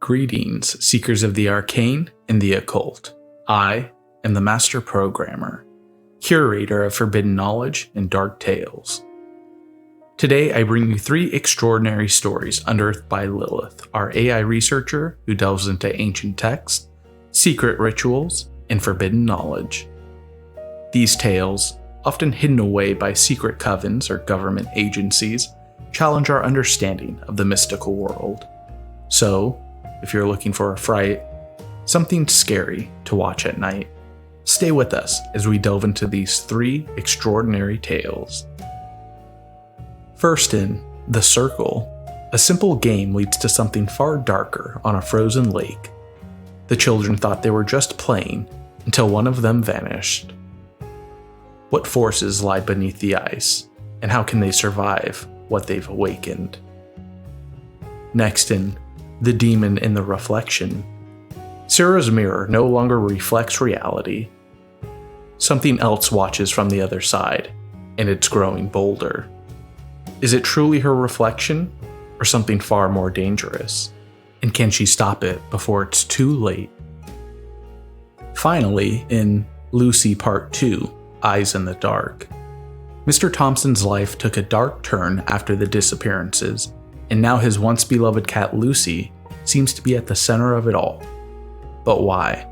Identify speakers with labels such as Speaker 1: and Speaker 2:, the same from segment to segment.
Speaker 1: Greetings, seekers of the arcane and the occult. I am the Master Programmer, curator of forbidden knowledge and dark tales. Today I bring you 3 extraordinary stories unearthed by Lilith, our AI researcher who delves into ancient texts, secret rituals, and forbidden knowledge. These tales, often hidden away by secret covens or government agencies, challenge our understanding of the mystical world. So, if you're looking for a fright, something scary to watch at night, stay with us as we delve into these 3 extraordinary tales. First in The Circle, a simple game leads to something far darker on a frozen lake. The children thought they were just playing until one of them vanished. What forces lie beneath the ice, and how can they survive what they've awakened? Next in The Demon in the Reflection, Sarah's mirror no longer reflects reality. Something else watches from the other side, and it's growing bolder. Is it truly her reflection, or something far more dangerous? And can she stop it before it's too late? Finally, in Luci Part 2, Eyes in the Dark, Mr. Thompson's life took a dark turn after the disappearances, and now his once beloved cat Luci seems to be at the center of it all. But why?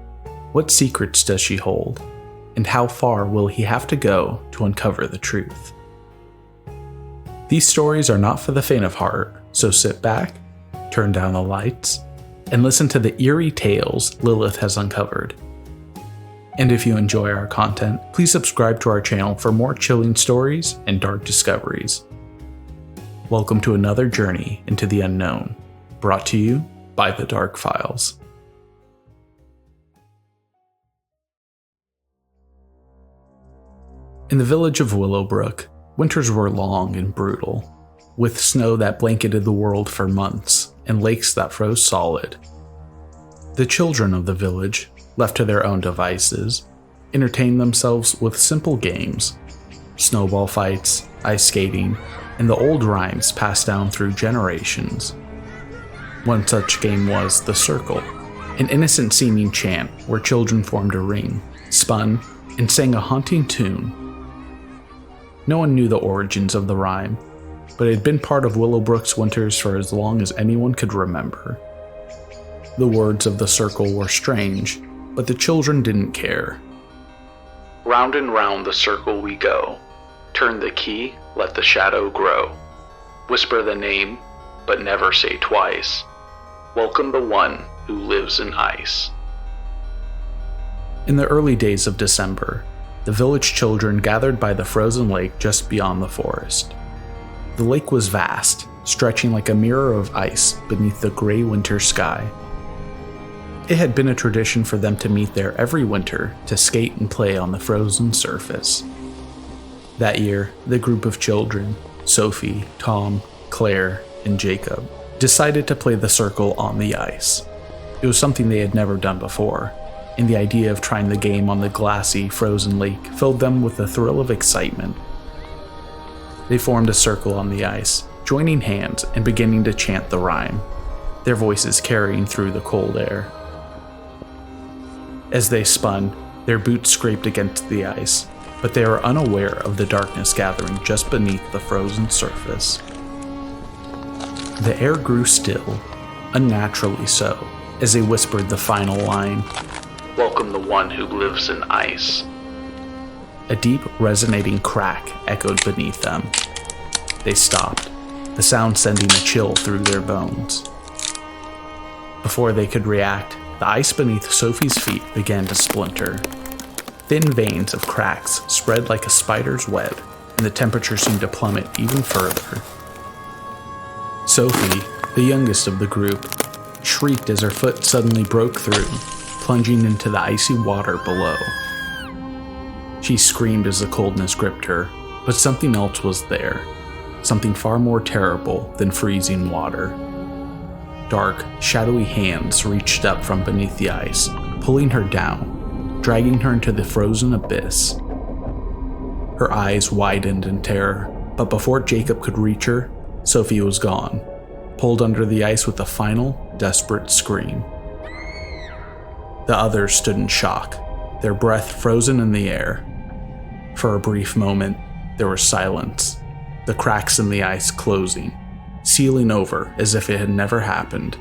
Speaker 1: What secrets does she hold? And how far will he have to go to uncover the truth? These stories are not for the faint of heart, so sit back, turn down the lights, and listen to the eerie tales Lilith has uncovered. And if you enjoy our content, please subscribe to our channel for more chilling stories and dark discoveries. Welcome to another journey into the unknown, brought to you by the Dark Files. In the village of Willowbrook, winters were long and brutal, with snow that blanketed the world for months and lakes that froze solid. The children of the village, left to their own devices, entertained themselves with simple games, snowball fights, ice skating, and the old rhymes passed down through generations. One such game was The Circle, an innocent-seeming chant where children formed a ring, spun, and sang a haunting tune. No one knew the origins of the rhyme, but it had been part of Willowbrook's winters for as long as anyone could remember. The words of The Circle were strange, but the children didn't care. Round and round the circle we go. Turn the key, let the shadow grow. Whisper the name, but never say twice. Welcome the one who lives in ice. In the early days of December, the village children gathered by the frozen lake just beyond the forest. The lake was vast, stretching like a mirror of ice beneath the gray winter sky. It had been a tradition for them to meet there every winter to skate and play on the frozen surface. That year, the group of children, Sophie, Tom, Claire, and Jacob, decided to play The Circle on the ice. It was something they had never done before, and the idea of trying the game on the glassy, frozen lake filled them with a thrill of excitement. They formed a circle on the ice, joining hands and beginning to chant the rhyme, their voices carrying through the cold air. As they spun, their boots scraped against the ice, but they were unaware of the darkness gathering just beneath the frozen surface. The air grew still, unnaturally so, as they whispered the final line, "Welcome the one who lives in ice." A deep, resonating crack echoed beneath them. They stopped, the sound sending a chill through their bones. Before they could react, the ice beneath Sophie's feet began to splinter. Thin veins of cracks spread like a spider's web, and the temperature seemed to plummet even further. Sophie, the youngest of the group, shrieked as her foot suddenly broke through, plunging into the icy water below. She screamed as the coldness gripped her, but something else was there, something far more terrible than freezing water. Dark, shadowy hands reached up from beneath the ice, pulling her down, dragging her into the frozen abyss. Her eyes widened in terror, but before Jacob could reach her, Sophie was gone, pulled under the ice with a final, desperate scream. The others stood in shock, their breath frozen in the air. For a brief moment, there was silence, the cracks in the ice closing, sealing over as if it had never happened.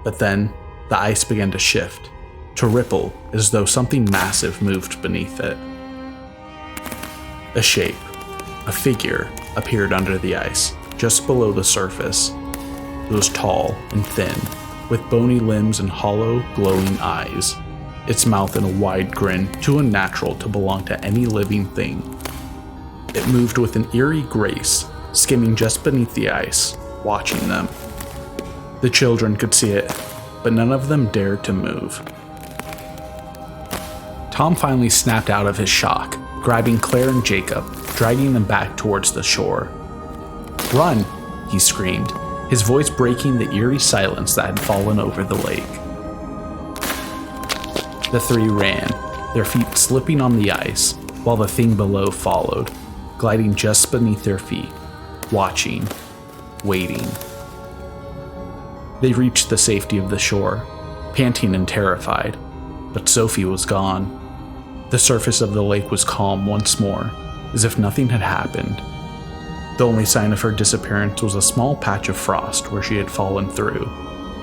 Speaker 1: But then, the ice began to shift, to ripple as though something massive moved beneath it. A shape, a figure, appeared under the ice, just below the surface. It was tall and thin, with bony limbs and hollow, glowing eyes, its mouth in a wide grin too unnatural to belong to any living thing. It moved with an eerie grace, skimming just beneath the ice, watching them. The children could see it, but none of them dared to move. Tom finally snapped out of his shock, grabbing Claire and Jacob, dragging them back towards the shore. "Run!" he screamed, his voice breaking the eerie silence that had fallen over the lake. The three ran, their feet slipping on the ice, while the thing below followed, gliding just beneath their feet, watching, waiting. They reached the safety of the shore, panting and terrified, but Sophie was gone. The surface of the lake was calm once more, as if nothing had happened. The only sign of her disappearance was a small patch of frost where she had fallen through,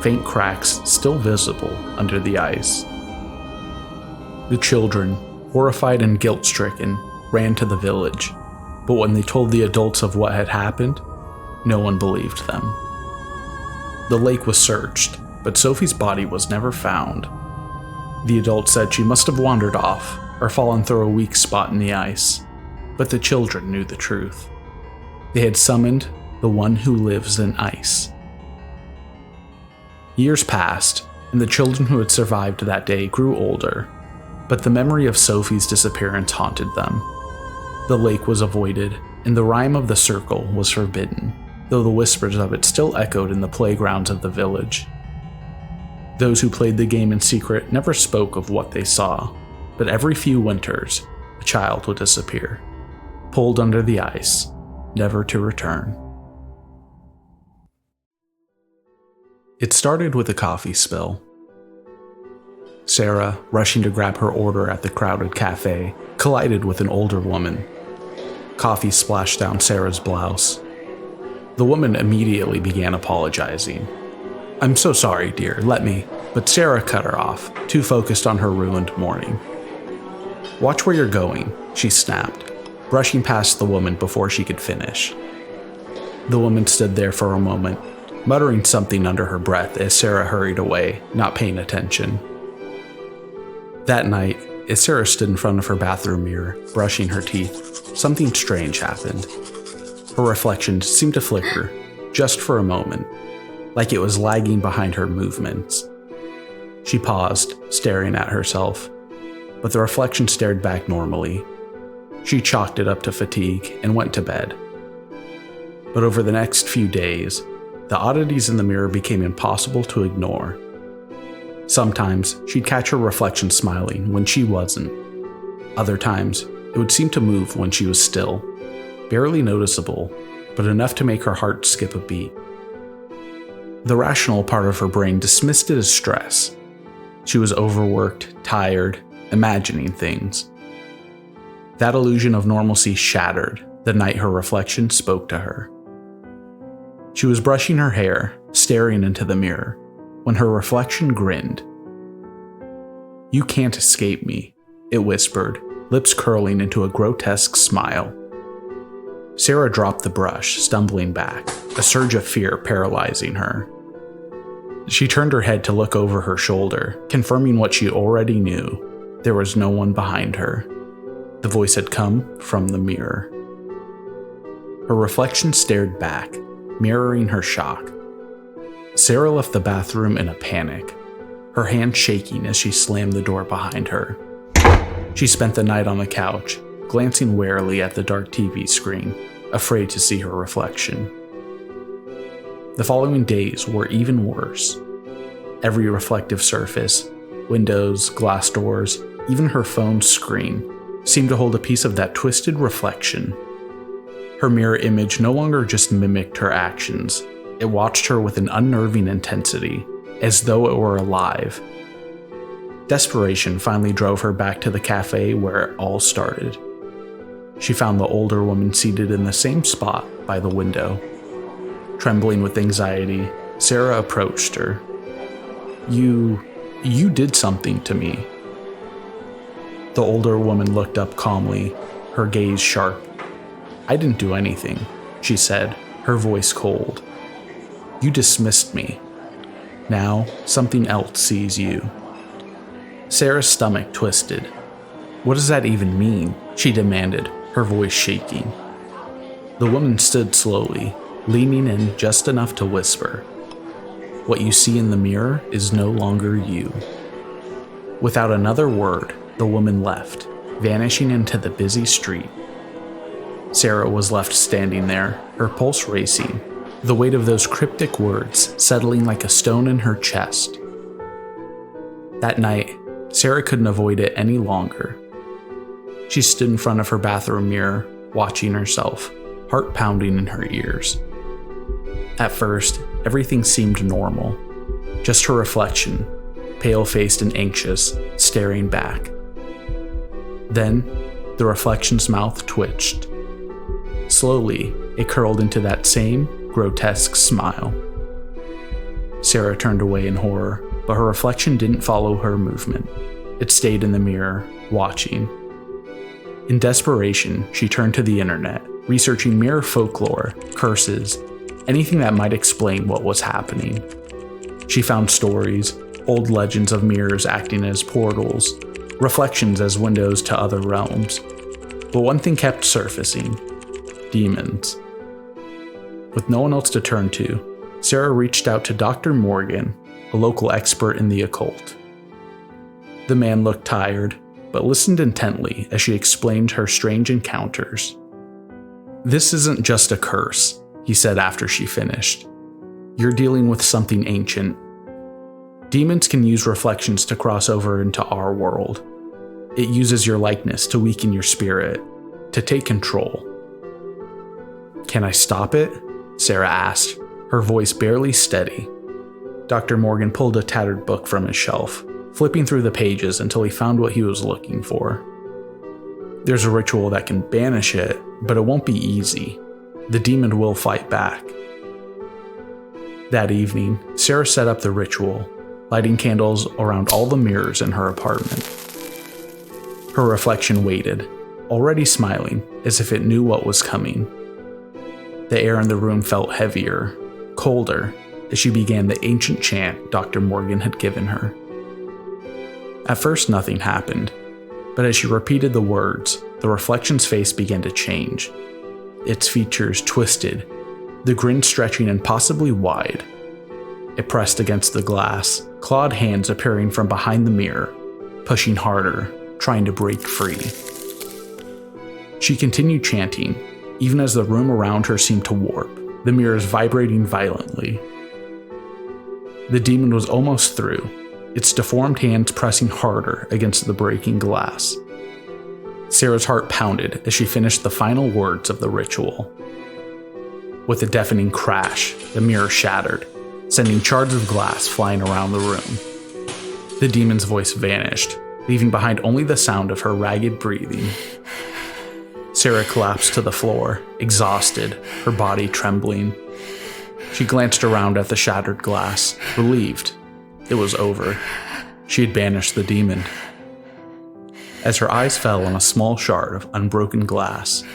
Speaker 1: faint cracks still visible under the ice. The children, horrified and guilt-stricken, ran to the village, but when they told the adults of what had happened, no one believed them. The lake was searched, but Sophie's body was never found. The adults said she must have wandered off or fallen through a weak spot in the ice, but the children knew the truth. They had summoned the one who lives in ice. Years passed, and the children who had survived that day grew older, but the memory of Sophie's disappearance haunted them. The lake was avoided, and the rhyme of the circle was forbidden, though the whispers of it still echoed in the playgrounds of the village. Those who played the game in secret never spoke of what they saw, but every few winters, a child would disappear, pulled under the ice, never to return. It started with a coffee spill. Sarah, rushing to grab her order at the crowded cafe, collided with an older woman. Coffee splashed down Sarah's blouse. The woman immediately began apologizing. "I'm so sorry, dear, let me," but Sarah cut her off, too focused on her ruined morning. "Watch where you're going," she snapped, brushing past the woman before she could finish. The woman stood there for a moment, muttering something under her breath as Sarah hurried away, not paying attention. That night, as Sarah stood in front of her bathroom mirror, brushing her teeth, something strange happened. Her reflection seemed to flicker, just for a moment, like it was lagging behind her movements. She paused, staring at herself, but the reflection stared back normally. She chalked it up to fatigue and went to bed. But over the next few days, the oddities in the mirror became impossible to ignore. Sometimes she'd catch her reflection smiling when she wasn't. Other times, it would seem to move when she was still, barely noticeable, but enough to make her heart skip a beat. The rational part of her brain dismissed it as stress. She was overworked, tired, imagining things. That illusion of normalcy shattered the night her reflection spoke to her. She was brushing her hair, staring into the mirror, when her reflection grinned. "You can't escape me," it whispered, lips curling into a grotesque smile. Sarah dropped the brush, stumbling back, a surge of fear paralyzing her. She turned her head to look over her shoulder, confirming what she already knew. There was no one behind her. The voice had come from the mirror. Her reflection stared back, mirroring her shock. Sarah left the bathroom in a panic, her hand shaking as she slammed the door behind her. She spent the night on the couch, glancing warily at the dark TV screen, afraid to see her reflection. The following days were even worse. Every reflective surface, windows, glass doors, even her phone's screen, seemed to hold a piece of that twisted reflection. Her mirror image no longer just mimicked her actions, it watched her with an unnerving intensity, as though it were alive. Desperation finally drove her back to the cafe where it all started. She found the older woman seated in the same spot by the window. Trembling with anxiety, Sarah approached her. You did something to me." The older woman looked up calmly, her gaze sharp. "I didn't do anything," she said, her voice cold. "You dismissed me. Now, something else sees you." Sarah's stomach twisted. "What does that even mean?" she demanded, her voice shaking. The woman stood slowly, leaning in just enough to whisper, "What you see in the mirror is no longer you." Without another word, the woman left, vanishing into the busy street. Sarah was left standing there, her pulse racing, the weight of those cryptic words settling like a stone in her chest. That night, Sarah couldn't avoid it any longer. She stood in front of her bathroom mirror, watching herself, heart pounding in her ears. At first, everything seemed normal. Just her reflection, pale-faced and anxious, staring back. Then, the reflection's mouth twitched. Slowly, it curled into that same grotesque smile. Sarah turned away in horror, but her reflection didn't follow her movement. It stayed in the mirror, watching. In desperation, she turned to the internet, researching mirror folklore, curses, anything that might explain what was happening. She found stories, old legends of mirrors acting as portals, reflections as windows to other realms. But one thing kept surfacing: demons. With no one else to turn to, Sarah reached out to Dr. Morgan, a local expert in the occult. The man looked tired, but listened intently as she explained her strange encounters. "This isn't just a curse," he said after she finished. "You're dealing with something ancient. Demons can use reflections to cross over into our world. It uses your likeness to weaken your spirit, to take control." "Can I stop it?" Sarah asked, her voice barely steady. Dr. Morgan pulled a tattered book from his shelf, flipping through the pages until he found what he was looking for. "There's a ritual that can banish it, but it won't be easy. The demon will fight back." That evening, Sarah set up the ritual, lighting candles around all the mirrors in her apartment. Her reflection waited, already smiling, as if it knew what was coming. The air in the room felt heavier, colder, as she began the ancient chant Dr. Morgan had given her. At first, nothing happened, but as she repeated the words, the reflection's face began to change. Its features twisted, the grin stretching impossibly wide. It pressed against the glass, clawed hands appearing from behind the mirror, pushing harder, trying to break free. She continued chanting, even as the room around her seemed to warp, the mirrors vibrating violently. The demon was almost through, its deformed hands pressing harder against the breaking glass. Sarah's heart pounded as she finished the final words of the ritual. With a deafening crash, the mirror shattered, sending shards of glass flying around the room. The demon's voice vanished, leaving behind only the sound of her ragged breathing. Sarah collapsed to the floor, exhausted, her body trembling. She glanced around at the shattered glass, relieved. It was over. She had banished the demon. As her eyes fell on a small shard of unbroken glass,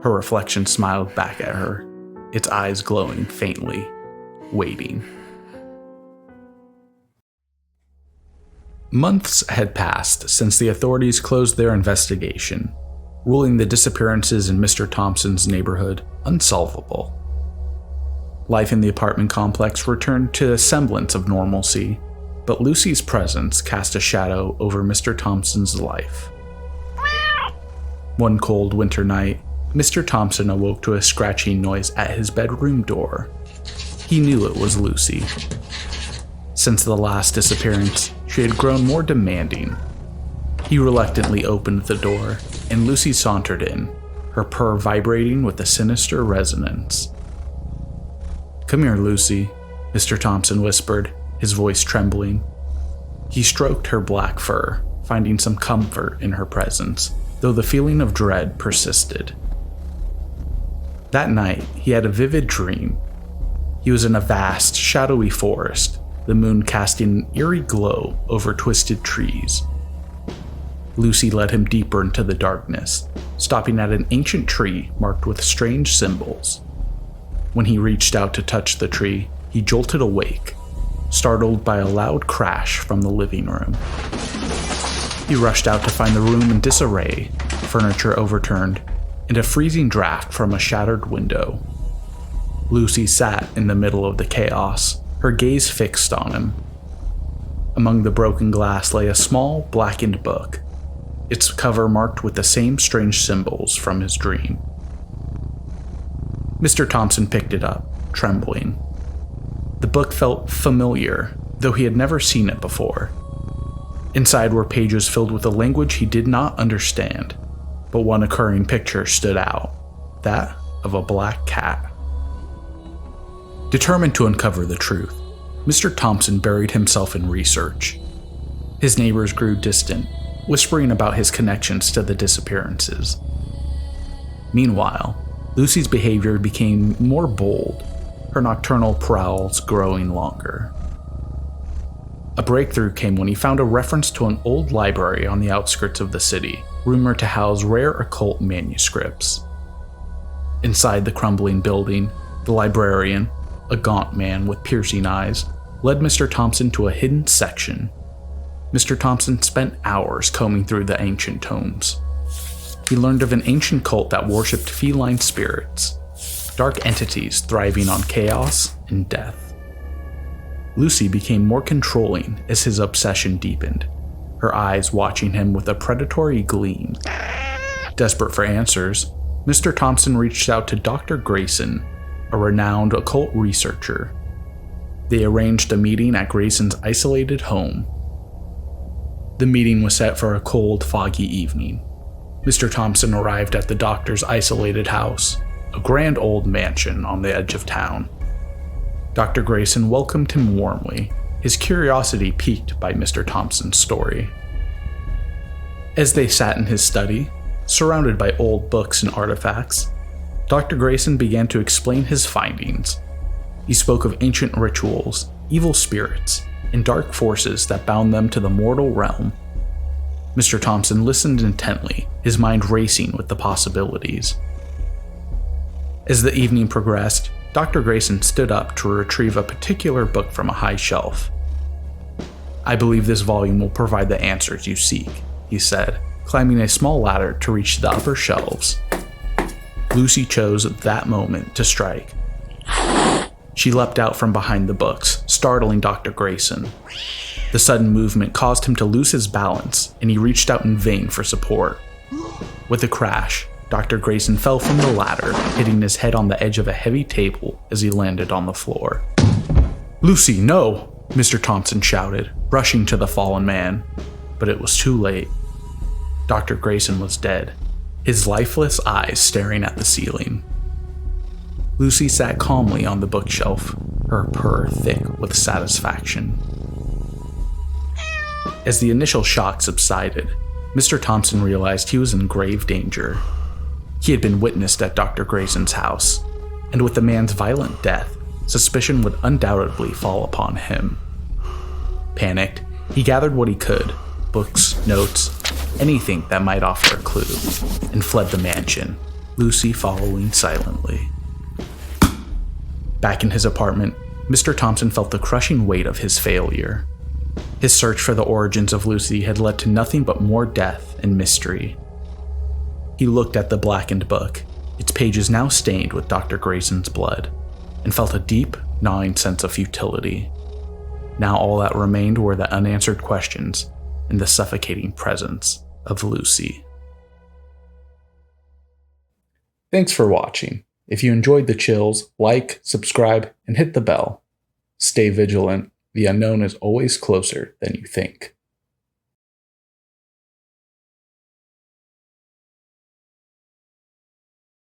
Speaker 1: her reflection smiled back at her, its eyes glowing faintly, waiting. Months had passed since the authorities closed their investigation, ruling the disappearances in Mr. Thompson's neighborhood unsolvable. Life in the apartment complex returned to a semblance of normalcy, but Luci's presence cast a shadow over Mr. Thompson's life. One cold winter night, Mr. Thompson awoke to a scratching noise at his bedroom door. He knew it was Luci. Since the last disappearance, she had grown more demanding. He reluctantly opened the door, and Luci sauntered in, her purr vibrating with a sinister resonance. "Come here, Luci," Mr. Thompson whispered, his voice trembling. He stroked her black fur, finding some comfort in her presence, though the feeling of dread persisted. That night, he had a vivid dream. He was in a vast, shadowy forest, the moon casting an eerie glow over twisted trees. Luci led him deeper into the darkness, stopping at an ancient tree marked with strange symbols. When he reached out to touch the tree, he jolted awake, startled by a loud crash from the living room. He rushed out to find the room in disarray, furniture overturned, and a freezing draft from a shattered window. Luci sat in the middle of the chaos, her gaze fixed on him. Among the broken glass lay a small, blackened book, its cover marked with the same strange symbols from his dream. Mr. Thompson picked it up, trembling. The book felt familiar, though he had never seen it before. Inside were pages filled with a language he did not understand, but one occurring picture stood out, that of a black cat. Determined to uncover the truth, Mr. Thompson buried himself in research. His neighbors grew distant, whispering about his connections to the disappearances. Meanwhile, Luci's behavior became more bold, her nocturnal prowls growing longer. A breakthrough came when he found a reference to an old library on the outskirts of the city, rumored to house rare occult manuscripts. Inside the crumbling building, the librarian, a gaunt man with piercing eyes, led Mr. Thompson to a hidden section. Mr. Thompson spent hours combing through the ancient tomes. He learned of an ancient cult that worshipped feline spirits, dark entities thriving on chaos and death. Luci became more controlling as his obsession deepened, her eyes watching him with a predatory gleam. Desperate for answers, Mr. Thompson reached out to Dr. Grayson, a renowned occult researcher. They arranged a meeting at Grayson's isolated home. The meeting was set for a cold, foggy evening. Mr. Thompson arrived at the doctor's isolated house, a grand old mansion on the edge of town. Dr. Grayson welcomed him warmly, his curiosity piqued by Mr. Thompson's story. As they sat in his study, surrounded by old books and artifacts, Dr. Grayson began to explain his findings. He spoke of ancient rituals, evil spirits, and dark forces that bound them to the mortal realm. Mr. Thompson listened intently, his mind racing with the possibilities. As the evening progressed, Dr. Grayson stood up to retrieve a particular book from a high shelf. "I believe this volume will provide the answers you seek," he said, climbing a small ladder to reach the upper shelves. Luci chose that moment to strike. She leapt out from behind the books, startling Dr. Grayson. The sudden movement caused him to lose his balance, and he reached out in vain for support. With a crash, Dr. Grayson fell from the ladder, hitting his head on the edge of a heavy table as he landed on the floor. "Luci, no!" Mr. Thompson shouted, rushing to the fallen man. But it was too late. Dr. Grayson was dead, his lifeless eyes staring at the ceiling. Luci sat calmly on the bookshelf, her purr thick with satisfaction. As the initial shock subsided, Mr. Thompson realized he was in grave danger. He had been witnessed at Dr. Grayson's house, and with the man's violent death, suspicion would undoubtedly fall upon him. Panicked, he gathered what he could, books, notes, anything that might offer a clue, and fled the mansion, Luci following silently. Back in his apartment, Mr. Thompson felt the crushing weight of his failure. His search for the origins of Luci had led to nothing but more death and mystery. He looked at the blackened book, its pages now stained with Dr. Grayson's blood, and felt a deep, gnawing sense of futility. Now all that remained were the unanswered questions and the suffocating presence of Luci. Thanks for watching. If you enjoyed the chills, like, subscribe, and hit the bell. Stay vigilant. The unknown is always closer than you think.